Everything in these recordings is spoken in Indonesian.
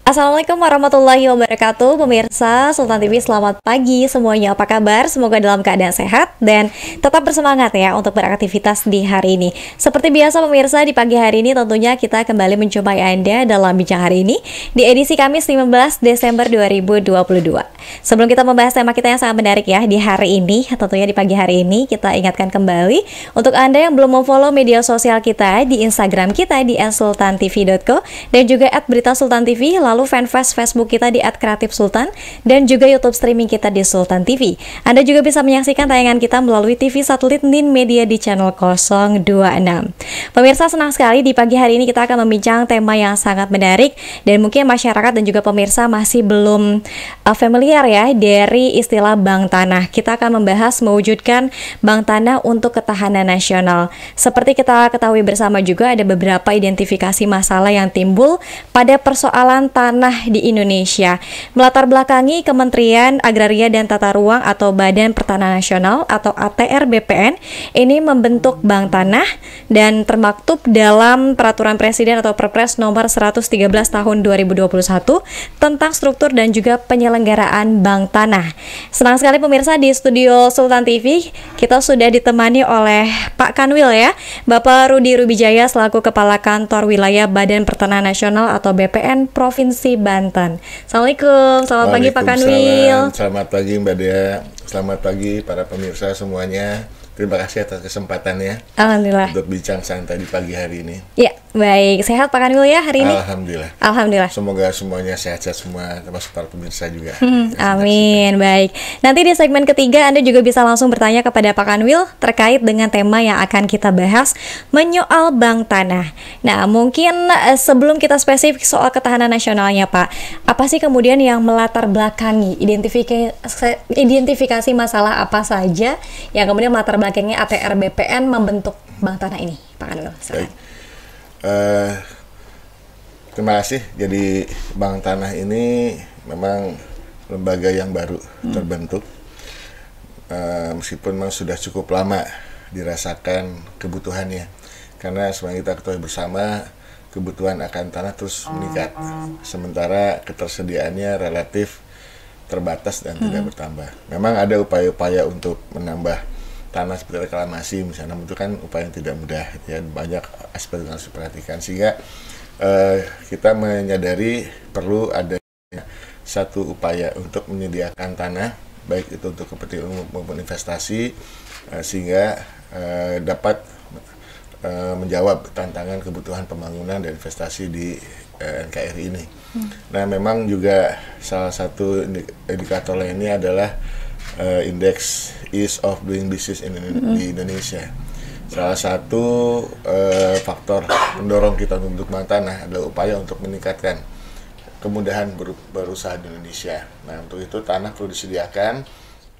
Assalamualaikum warahmatullahi wabarakatuh. Pemirsa Sultan TV, selamat pagi semuanya. Apa kabar? Semoga dalam keadaan sehat dan tetap bersemangat ya untuk beraktivitas di hari ini. Seperti biasa pemirsa, di pagi hari ini tentunya kita kembali menjumpai Anda dalam Bincang Hari Ini di edisi Kamis 15 Desember 2022. Sebelum kita membahas tema kita yang sangat menarik ya di hari ini, tentunya di pagi hari ini kita ingatkan kembali untuk Anda yang belum memfollow media sosial kita di Instagram kita di @sultantv.co dan juga @beritasultantv, lalu fanpage Facebook kita di @kreatifsultan dan juga YouTube streaming kita di Sultan TV. Anda juga bisa menyaksikan tayangan kita melalui TV satelit Nin Media di channel 026. Pemirsa, senang sekali di pagi hari ini kita akan membincang tema yang sangat menarik dan mungkin masyarakat dan juga pemirsa masih belum familiar ya dari istilah bank tanah. Kita akan membahas mewujudkan bank tanah untuk ketahanan nasional. Seperti kita ketahui bersama juga ada beberapa identifikasi masalah yang timbul pada persoalan tanah di Indonesia. Melatar belakangi Kementerian Agraria dan Tata Ruang atau Badan Pertanahan Nasional atau ATR BPN ini membentuk bank tanah dan termaktub dalam Peraturan Presiden atau Perpres nomor 113 tahun 2021 tentang struktur dan juga penyelenggaraan bank tanah. Senang sekali pemirsa, di studio Sultan TV kita sudah ditemani oleh Pak Kanwil ya, Bapak Rudi Rubijaya selaku Kepala Kantor Wilayah Badan Pertanahan Nasional atau BPN Provinsi Banten. Assalamualaikum, selamat pagi Pak Kanwil. Selamat pagi Mbak Dea, selamat pagi para pemirsa semuanya. Terima kasih atas kesempatannya. Alhamdulillah. Untuk bincang santai di pagi hari ini. Ya, baik. Sehat Pak Kanwil ya hari ini? Alhamdulillah. Alhamdulillah. Semoga semuanya sehat-sehat semua, termasuk para pemirsa juga. Amin. Baik. Nanti di segmen ketiga Anda juga bisa langsung bertanya kepada Pak Kanwil terkait dengan tema yang akan kita bahas, menyoal bank tanah. Nah, mungkin sebelum kita spesifik soal ketahanan nasionalnya Pak, apa sih kemudian yang melatar belakangi identifikasi masalah apa saja yang kemudian melatar belakangnya ATR BPN membentuk bank tanah ini, Pak Kanwil? Baik. Terima kasih. Jadi bank tanah ini memang lembaga yang baru terbentuk, meskipun memang sudah cukup lama dirasakan kebutuhannya, karena sebenarnya kita ketahui bersama kebutuhan akan tanah terus meningkat, sementara ketersediaannya relatif terbatas dan tidak bertambah. Memang ada upaya-upaya untuk menambah tanah seperti reklamasi misalnya, itu kan upaya yang tidak mudah ya, banyak aspek yang harus diperhatikan, sehingga kita menyadari perlu ada satu upaya untuk menyediakan tanah baik itu untuk kepentingan umum maupun investasi, sehingga dapat menjawab tantangan kebutuhan pembangunan dan investasi di NKRI ini. Nah, memang juga salah satu indikator lainnya adalah indeks ease of doing business di Indonesia. Salah satu faktor pendorong kita untuk bank tanah adalah upaya untuk meningkatkan kemudahan berusaha di Indonesia. Nah, untuk itu tanah perlu disediakan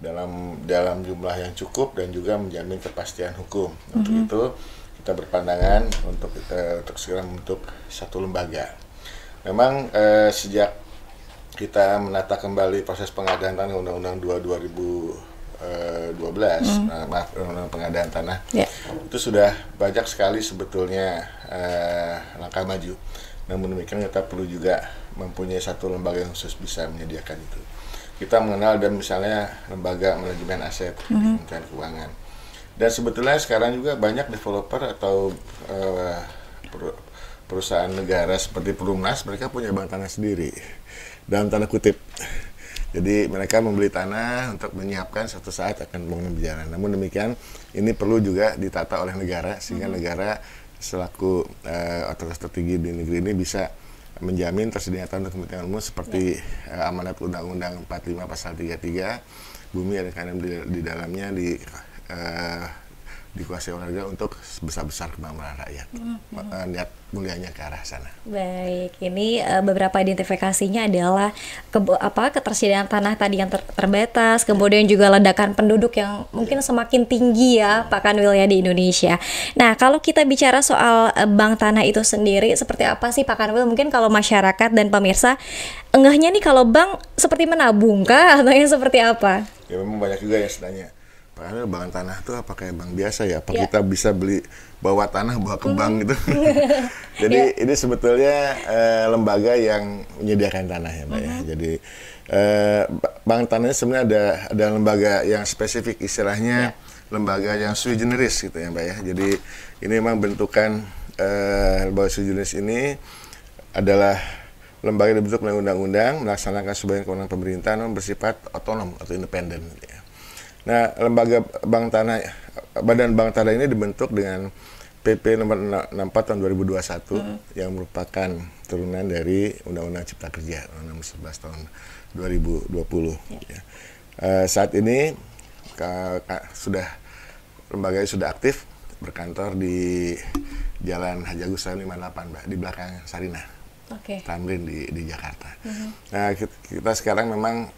dalam jumlah yang cukup dan juga menjamin kepastian hukum. Untuk itu kita berpandangan untuk segera membentuk satu lembaga. Memang sejak kita menata kembali proses pengadaan tanah Undang-Undang 2012, Undang-Undang Pengadaan Tanah, itu sudah banyak sekali sebetulnya langkah maju. Namun demikian kita perlu juga mempunyai satu lembaga yang khusus bisa menyediakan itu. Kita mengenal dan misalnya lembaga manajemen aset di Kementerian Keuangan. Dan sebetulnya sekarang juga banyak developer atau perusahaan negara seperti Perumnas, mereka punya bank tanah sendiri, dalam tanda kutip. Jadi mereka membeli tanah untuk menyiapkan suatu saat akan pembangunan berjalan. Namun demikian, ini perlu juga ditata oleh negara, sehingga negara selaku otoritas tertinggi di negeri ini bisa menjamin tersedianya tanah untuk kepentingan umum seperti amanat Undang-Undang 45 pasal 33, bumi dan tanah di dalamnya dikuasai oleh negara untuk sebesar-besar kemakmuran rakyat. Niat mulianya ke arah sana. Baik, ini beberapa identifikasinya adalah ketersediaan tanah tadi yang terbatas, kemudian juga ledakan penduduk yang mungkin semakin tinggi ya Pak Kanwil ya di Indonesia. Nah, kalau kita bicara soal bank tanah itu sendiri, seperti apa sih Pak Kanwil? Mungkin kalau masyarakat dan pemirsa enggaknya nih kalau bank seperti menabung kah atau yang seperti apa? Ya memang banyak juga ya sebenarnya. Padahal bank tanah itu apa kayak bank biasa ya? Apa kita bisa bawa tanah bawa ke bank gitu? Jadi ini sebetulnya lembaga yang menyediakan tanah ya Mbak ya. Jadi bank tanah sebenarnya ada lembaga yang spesifik, istilahnya lembaga yang sui generis gitu ya Mbak ya. Jadi ini memang bentukan lembaga sui generis ini adalah lembaga yang dibentuk oleh undang-undang melaksanakan sebagian kewenangan pemerintah namun bersifat otonom atau independen. Ya. Nah, lembaga bank tanah, Badan Bank Tanah ini dibentuk dengan PP nomor 64 tahun 2021 yang merupakan turunan dari Undang-Undang Cipta Kerja nomor 11 tahun 2020. Ya. Saat ini lembaga ini sudah aktif berkantor di Jalan Haji Agus Salim 58 Mbak, di belakang Sarinah. Tamrin di Jakarta. Nah, kita sekarang memang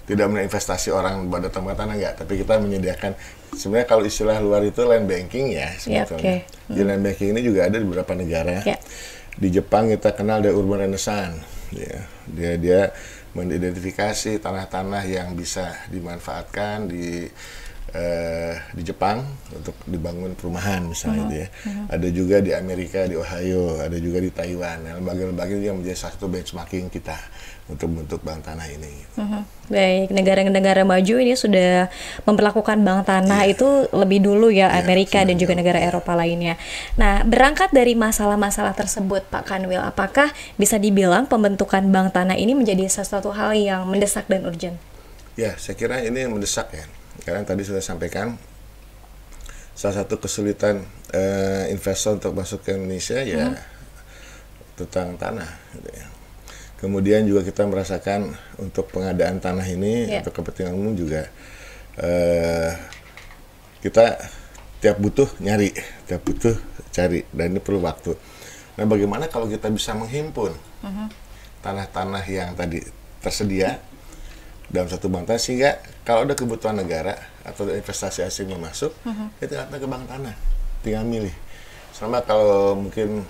tidak investasi orang pada tempat tanah enggak, tapi kita menyediakan sebenarnya kalau istilah luar itu land banking ya sebetulnya. Di land banking ini juga ada di beberapa negara. Di Jepang kita kenal ada urban renaissance. Dia mengidentifikasi tanah-tanah yang bisa dimanfaatkan di Jepang untuk dibangun perumahan misalnya itu ya. Ada juga di Amerika, di Ohio, ada juga di Taiwan. Nah, lembaga-lembaga itu yang menjadi satu benchmarking kita untuk bentuk bank tanah ini. Baik, negara-negara maju ini sudah memperlakukan bank tanah itu lebih dulu ya, Amerika dan juga negara Eropa lainnya. Nah, berangkat dari masalah-masalah tersebut Pak Kanwil, apakah bisa dibilang pembentukan bank tanah ini menjadi sesuatu hal yang mendesak dan urgent? Ya, saya kira ini mendesak ya. Karena tadi sudah sampaikan salah satu kesulitan investor untuk masuk ke Indonesia ya tentang tanah gitu ya. Kemudian juga kita merasakan untuk pengadaan tanah ini untuk kepentingan umum juga kita tiap butuh nyari, tiap butuh cari, dan ini perlu waktu. Nah, bagaimana kalau kita bisa menghimpun tanah-tanah yang tadi tersedia dalam satu bank tanah, sehingga kalau ada kebutuhan negara atau investasi asing yang masuk, itu datang ke bank tanah, tinggal milih. Sama kalau mungkin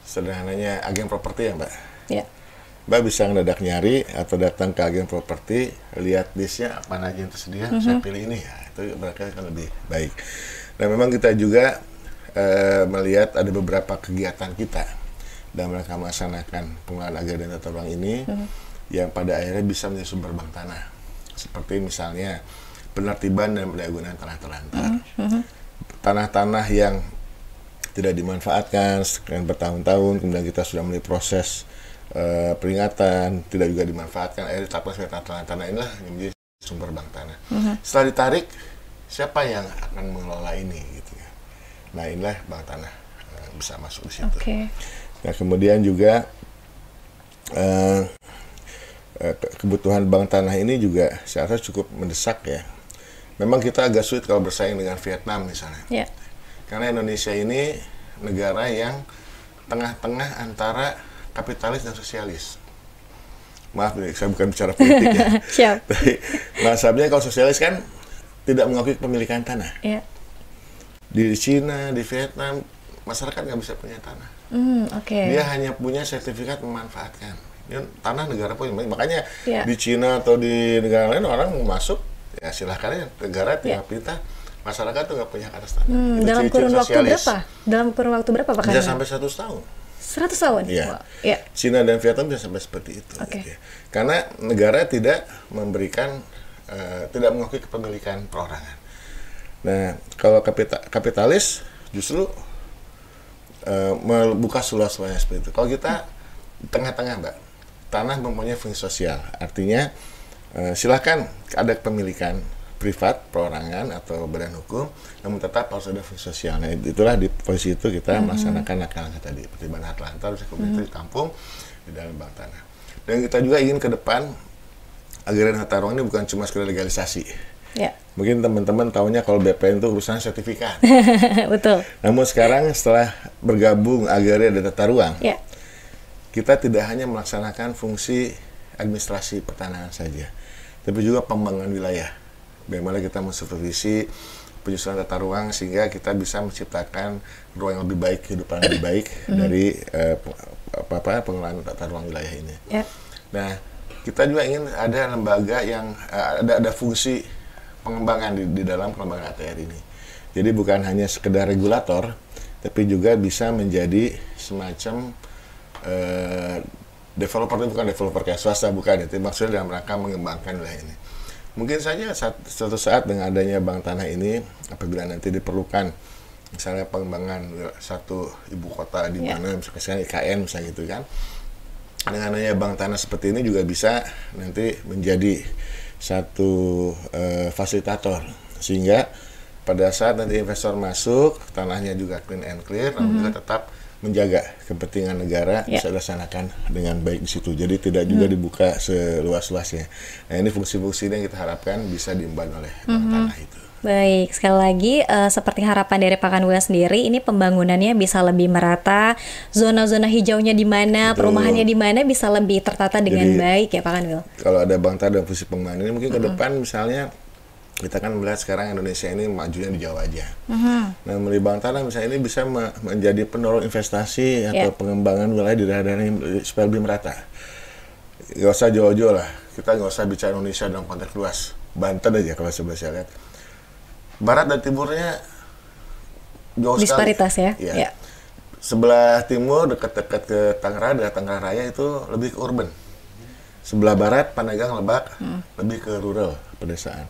sederhananya agen properti ya Mbak. Mbak bisa ngedadak nyari atau datang ke agen properti, lihat listnya mana aja yang tersedia, saya pilih ini ya, itu mereka akan lebih baik. Nah, memang kita juga melihat ada beberapa kegiatan kita dalam rangka melaksanakan pengelolaan agen dan tata ruang ini yang pada akhirnya bisa menjadi sumber bank tanah. Seperti misalnya penertiban dan pendayagunaan tanah terlantar. Tanah-tanah yang tidak dimanfaatkan sekian bertahun-tahun, kemudian kita sudah mulai proses peringatan, tidak juga dimanfaatkan, akhirnya ditetapkan sebagai tanah inilah yang menjadi sumber bank tanah. Setelah ditarik, siapa yang akan mengelola ini gitu ya. Nah, inilah bank tanah bisa masuk di situ. Nah, kemudian juga kebutuhan bank tanah ini juga saya rasa cukup mendesak ya. Memang kita agak sulit kalau bersaing dengan Vietnam misalnya. Karena Indonesia ini negara yang tengah-tengah antara kapitalis dan sosialis. Maaf nih, saya bukan bicara politik ya. Tapi masalahnya kalau sosialis kan tidak mengakui kepemilikan tanah. Di Cina, di Vietnam, masyarakat nggak bisa punya tanah. Dia hanya punya sertifikat memanfaatkan. Ini tanah negara punya. Makanya di Cina atau di negara lain orang mau masuk, ya silahkan ya, negara tinggal perintah. Masyarakat tuh nggak punya hak atas tanah. Dalam kurun waktu berapa? Dalam kurun waktu berapa Pak? Bisa sampai 100 tahun. 100 tahun? Iya. Cina dan Vietnam bisa sampai seperti itu. Gitu ya. Karena negara tidak memberikan, tidak mengakui kepemilikan perorangan. Nah, kalau kapitalis justru membuka seluas-luasnya seperti itu. Kalau kita di tengah-tengah Mbak, tanah mempunyai fungsi sosial. Artinya silakan ada kepemilikan privat, perorangan atau badan hukum, namun tetap harus ada fungsi sosial. Nah, itulah di posisi itu kita melaksanakan langkah-langkah tadi, pertimbangan hak lantar, kemudian ditampung di dalam bank tanah. Dan kita juga ingin ke depan agraria tata ruang ini bukan cuma sekedar legalisasi. Mungkin teman-teman tahunya kalau BPN itu urusan sertifikat. Betul. Namun sekarang setelah bergabung agraria dan tata ruang, kita tidak hanya melaksanakan fungsi administrasi pertanahan saja, tapi juga pembangunan wilayah. Bagaimana kita mensupervisi penyusunan tata ruang sehingga kita bisa menciptakan ruang yang lebih baik, kehidupan lebih baik dari pengelolaan tata ruang wilayah ini. Nah, kita juga ingin ada lembaga yang ada fungsi pengembangan di dalam pengembangan ATR ini. Jadi bukan hanya sekedar regulator, tapi juga bisa menjadi semacam developer. Itu bukan developer kayak swasta, bukan. Itu maksudnya dalam rangka mengembangkan wilayah ini. Mungkin saja suatu saat dengan adanya bank tanah ini, apabila nanti diperlukan misalnya pengembangan satu ibu kota di mana, misalnya IKN misalnya gitu kan, dengan adanya bank tanah seperti ini juga bisa nanti menjadi satu fasilitator, sehingga pada saat nanti investor masuk, tanahnya juga clean and clear, namun juga tetap menjaga kepentingan negara bisa dilaksanakan dengan baik di situ. Jadi tidak juga dibuka seluas-luasnya. Nah, ini fungsi-fungsi yang kita harapkan bisa diemban oleh bank tanah itu. Baik, sekali lagi seperti harapan dari Pak Kanwil sendiri, ini pembangunannya bisa lebih merata, zona-zona hijaunya di mana, perumahannya di mana bisa lebih tertata dengan baik ya Pak Kanwil. Kalau ada bank tanah dan fungsi pengembangan ini mungkin ke depan misalnya kita kan melihat sekarang Indonesia ini majunya di Jawa aja. Nah, melalui bank tanah misalnya ini bisa menjadi pendorong investasi atau pengembangan wilayah di daerah ini supaya lebih merata. Gak usah jauh-jauh lah, kita nggak usah bicara Indonesia dalam konteks luas. Banten aja kalau saya lihat. Barat dan timurnya jauh disparitas sekali. Ya. Sebelah timur dekat-dekat ke Tangerang, daerah Tangerang Raya itu lebih ke urban. Sebelah barat Pandeglang, Lebak lebih ke rural, pedesaan.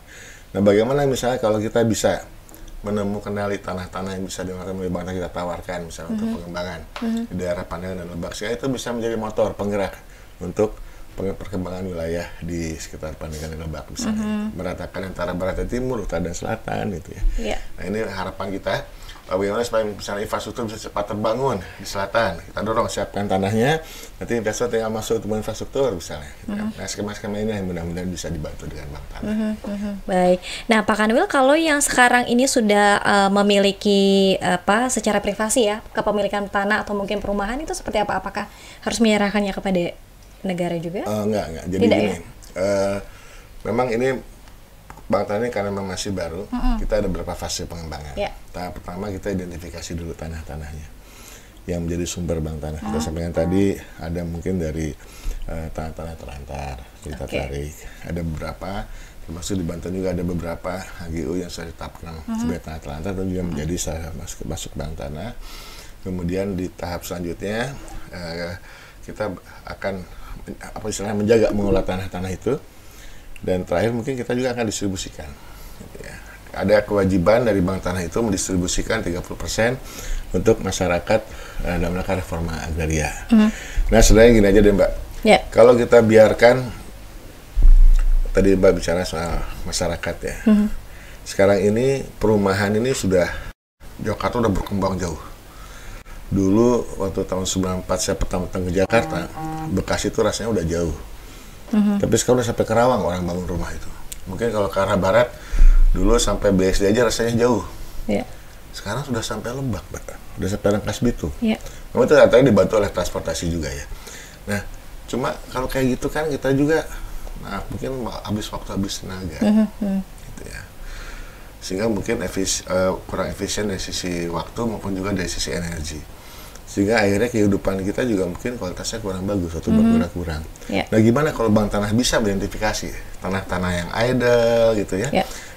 Nah, bagaimana misalnya kalau kita bisa menemukan tanah-tanah yang bisa dimakan oleh bank kita tawarkan misalnya untuk pengembangan di daerah Pandeglang dan Lebak, sehingga itu bisa menjadi motor penggerak untuk perkembangan wilayah di sekitar Pandeglang dan Lebak misalnya, meratakan antara barat dan timur, utara dan selatan gitu ya. Nah, ini harapan kita. Bagaimana supaya misalnya infrastruktur bisa cepat terbangun di selatan, kita dorong siapkan tanahnya, nanti investor tinggal masuk untuk infrastruktur misalnya. Nah, skema-skema ini yang mudah-mudahan bisa dibantu dengan bank tanah. Baik. Nah, Pak Kanwil, kalau yang sekarang ini sudah memiliki secara privasi ya kepemilikan tanah atau mungkin perumahan, itu seperti apa? Apakah harus menyerahkannya kepada negara juga? Enggak. Jadi tidak, gini, memang ini bank tanah ini karena memang masih baru, kita ada beberapa fase pengembangan. Tahap pertama kita identifikasi dulu tanah-tanahnya yang menjadi sumber bank tanah. Kita sampaikan tadi ada mungkin dari tanah-tanah terlantar, kita tarik. Ada beberapa, termasuk di Banten juga ada beberapa HGU yang sudah ditetapkan sebagai tanah terlantar dan juga menjadi masuk bank tanah. Kemudian di tahap selanjutnya kita akan menjaga mengelola tanah-tanah itu. Dan terakhir mungkin kita juga akan distribusikan. Ada kewajiban dari bank tanah itu mendistribusikan 30% untuk masyarakat dalam rangka reforma agraria. Nah, sebenarnya gini aja deh Mbak. Kalau kita biarkan, tadi Mbak bicara soal masyarakat ya. Sekarang ini perumahan ini Jakarta udah berkembang jauh. Dulu waktu tahun 94 saya pertama datang ke Jakarta, Bekasi itu rasanya udah jauh. Tapi sekarang udah sampai Kerawang orang bangun rumah itu. Mungkin kalau ke arah barat dulu sampai BSD aja rasanya jauh. Sekarang sudah sampai Lebak, udah sampai Rangkas Bitung. Namun itu ternyata dibantu oleh transportasi juga ya. Nah, cuma kalau kayak gitu kan kita juga, mungkin habis waktu, habis tenaga, gitu ya. Sehingga mungkin kurang efisien dari sisi waktu maupun juga dari sisi energi. Sehingga akhirnya kehidupan kita juga mungkin kualitasnya kurang bagus atau berkurang. Nah, gimana kalau bank tanah bisa mengidentifikasi tanah-tanah yang idle gitu ya,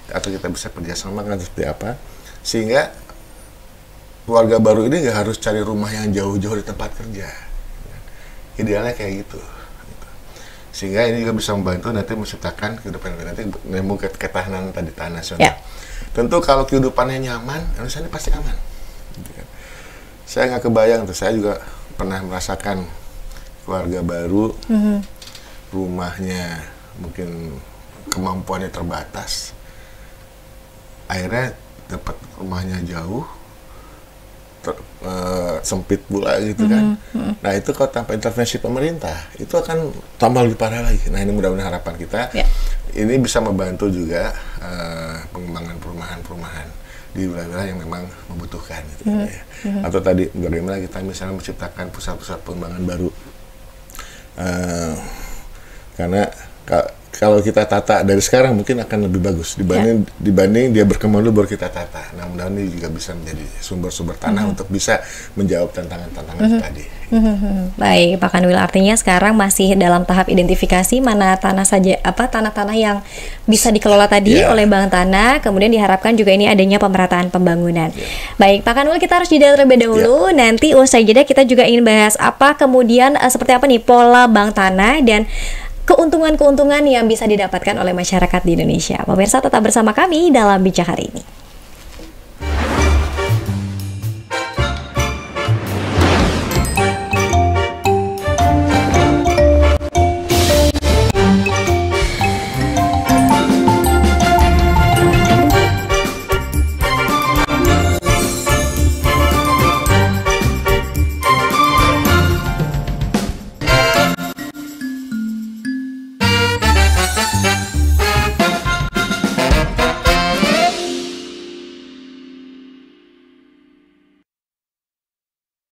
atau kita bisa kerjasama kan seperti apa, sehingga keluarga baru ini nggak harus cari rumah yang jauh-jauh di tempat kerja. Idealnya kayak gitu. Sehingga ini juga bisa membantu nanti menciptakan kehidupan nanti ketahanan tadi tanah nasional. Tentu kalau kehidupannya nyaman, Indonesia ini pasti aman. Gitu kan. Saya nggak kebayang tuh, saya juga pernah merasakan keluarga baru, rumahnya mungkin kemampuannya terbatas, akhirnya dapat rumahnya jauh, sempit pula gitu kan. Nah, itu kalau tanpa intervensi pemerintah itu akan tambah lebih parah lagi. Nah, ini mudah-mudahan harapan kita ini bisa membantu juga pengembangan perumahan-perumahan di wilayah yang memang membutuhkan gitu ya. Atau tadi bagaimana kita misalnya menciptakan pusat-pusat pengembangan baru, karena kalau kita tata dari sekarang mungkin akan lebih bagus dibanding dia berkembang dulu baru kita tata. Nah, mudah-mudahan ini juga bisa menjadi sumber-sumber tanah untuk bisa menjawab tantangan-tantangan tadi. Baik, Pak Kanwil, artinya sekarang masih dalam tahap identifikasi mana tanah saja, tanah-tanah yang bisa dikelola tadi oleh Bank Tanah, kemudian diharapkan juga ini adanya pemerataan pembangunan. Baik, Pak Kanwil, kita harus jeda terlebih dahulu. Nanti usai jeda kita juga ingin bahas apa kemudian seperti apa nih pola Bank Tanah dan keuntungan-keuntungan yang bisa didapatkan oleh masyarakat di Indonesia. Pemirsa, tetap bersama kami dalam Bijak hari ini.